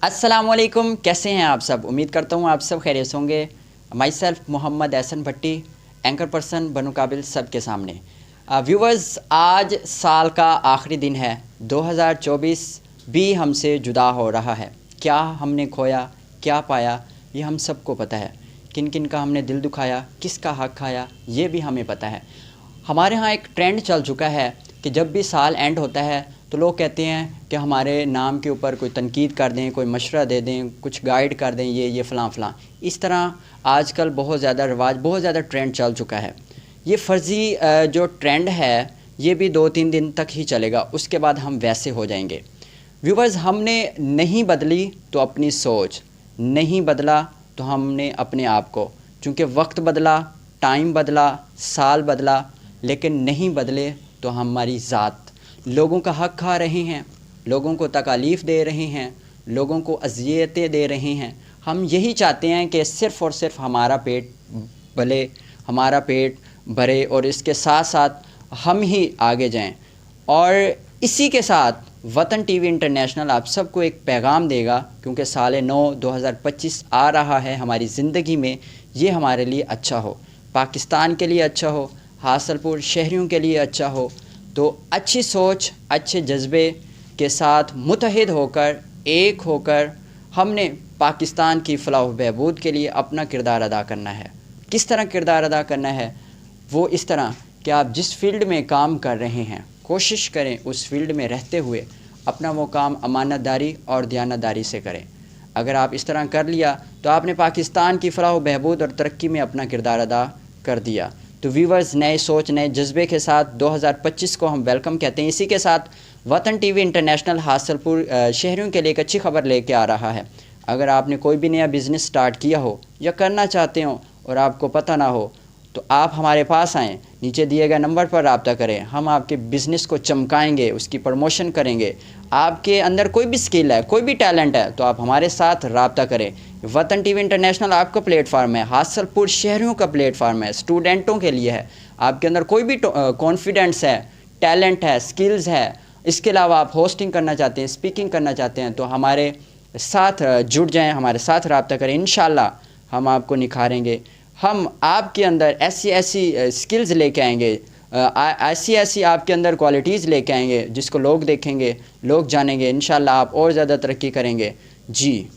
अस्सलामुअलैकुम, कैसे हैं आप सब। उम्मीद करता हूँ आप सब खैरियत से होंगे। Myself Mohammad Ehsan Bhatti, anchor person बनु काबिल सबके सामने। व्यूवर्स, आज साल का आखिरी दिन है। 2024 भी हमसे जुदा हो रहा है। क्या हमने खोया, क्या पाया, ये हम सबको पता है। किन किन का हमने दिल दुखाया, किसका हक खाया, ये भी हमें पता है। हमारे यहाँ एक ट्रेंड चल चुका है कि जब भी साल एंड होता है तो लोग कहते हैं कि हमारे नाम के ऊपर कोई तनकीद कर दें, कोई मशवरा दे दें, कुछ गाइड कर दें, ये फ़लाँ फ़लाँ। इस तरह आजकल बहुत ज़्यादा रिवाज, बहुत ज़्यादा ट्रेंड चल चुका है। ये फ़र्ज़ी जो ट्रेंड है ये भी 2-3 दिन तक ही चलेगा, उसके बाद हम वैसे हो जाएंगे। व्यूवर्स, हमने नहीं बदली तो अपनी सोच, नहीं बदला तो हमने अपने आप को, चूँकि वक्त बदला, टाइम बदला, साल बदला, लेकिन नहीं बदले तो हमारी ज़ात। लोगों का हक खा रहे हैं, लोगों को तकालीफ़ दे रहे हैं, लोगों को अज़ियतें दे रहे हैं। हम यही चाहते हैं कि सिर्फ़ और सिर्फ हमारा पेट भले, हमारा पेट भरे और इसके साथ साथ हम ही आगे जाएं। और इसी के साथ वतन टीवी इंटरनेशनल आप सबको एक पैगाम देगा, क्योंकि साल 9 2025 आ रहा है हमारी ज़िंदगी में। ये हमारे लिए अच्छा हो, पाकिस्तान के लिए अच्छा हो, हासलपुर शहरियों के लिए अच्छा हो। तो अच्छी सोच, अच्छे जज्बे के साथ मुत्तहिद होकर, एक होकर हमने पाकिस्तान की फ़लाह व बहबूद के लिए अपना किरदार अदा करना है। किस तरह किरदार अदा करना है? वो इस तरह कि आप जिस फील्ड में काम कर रहे हैं, कोशिश करें उस फील्ड में रहते हुए अपना वो काम अमानतदारी और दयानतदारी से करें। अगर आप इस तरह कर लिया तो आपने पाकिस्तान की फ़लाह व बहबूद और तरक्की में अपना किरदार अदा कर दिया। तो व्यूवर्स, नए सोच, नए जज्बे के साथ 2025 को हम वेलकम कहते हैं। इसी के साथ वतन टीवी इंटरनेशनल हासलपुर शहरियों के लिए एक अच्छी खबर लेके आ रहा है। अगर आपने कोई भी नया बिज़नेस स्टार्ट किया हो या करना चाहते हो और आपको पता ना हो, तो आप हमारे पास आएँ, नीचे दिए गए नंबर पर रब्ता करें। हम आपके बिज़नेस को चमकाएंगे, उसकी प्रमोशन करेंगे। आपके अंदर कोई भी स्किल है, कोई भी टैलेंट है, तो आप हमारे साथ रब्ता करें। वतन टीवी इंटरनेशनल आपका प्लेटफार्म है, हासलपुर शहरियों का प्लेटफार्म है, स्टूडेंटों के लिए है। आपके अंदर कोई भी कॉन्फिडेंस है, टैलेंट है, स्किल्स है, इसके अलावा आप होस्टिंग करना चाहते हैं, स्पीकिंग करना चाहते हैं, तो हमारे साथ जुड़ जाएँ, हमारे साथ रब्ता करें। इंशाल्लाह हम आपको निखारेंगे। हम आपके अंदर ऐसी ऐसी स्किल्स लेके आएंगे, ऐसी ऐसी आपके अंदर क्वालिटीज़ लेके आएंगे जिसको लोग देखेंगे, लोग जानेंगे। इंशाल्लाह आप और ज़्यादा तरक्की करेंगे। जी।